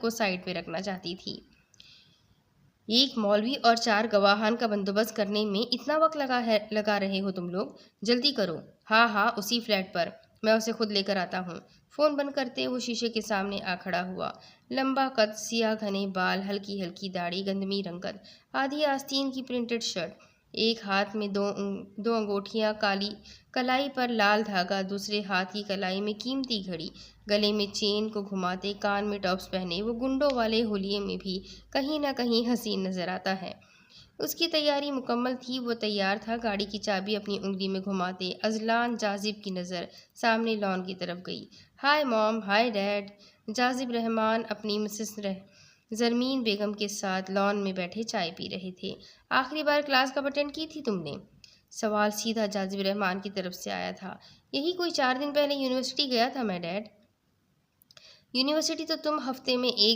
को साइड पे रखना चाहती थी। एक मौलवी और 4 गवाहान का बंदोबस्त करने में इतना वक्त लगा रहे हो तुम लोग? जल्दी करो। हाँ हाँ, उसी फ्लैट पर। मैं उसे खुद लेकर आता हूँ। फ़ोन बंद करते वो शीशे के सामने आ खड़ा हुआ। लंबा कद, सियाह घने बाल, हल्की हल्की दाढ़ी, गंधमी रंगत, आधी आस्तीन की प्रिंटेड शर्ट, एक हाथ में दो अंगूठियां, काली कलाई पर लाल धागा, दूसरे हाथ की कलाई में कीमती घड़ी, गले में चेन को घुमाते, कान में टॉप्स पहने वो गुंडों वाले होलिये में भी कहीं ना कहीं हसीन नजर आता है। उसकी तैयारी मुकम्मल थी। वो तैयार था। गाड़ी की चाबी अपनी उंगली में घुमाते अजलान जाजिब की नज़र सामने लॉन की तरफ गई। Hi mom, hi dad. Jazib Rahman अपनी मिसेस जरमीन बेगम के साथ लॉन में बैठे चाय पी रहे थे। आखिरी बार क्लास कब अटेंड की थी तुमने? सवाल सीधा जाजिब रहमान की तरफ से आया था। यही कोई 4 दिन पहले यूनिवर्सिटी गया था मैं डैड। यूनिवर्सिटी तो तुम हफ्ते में एक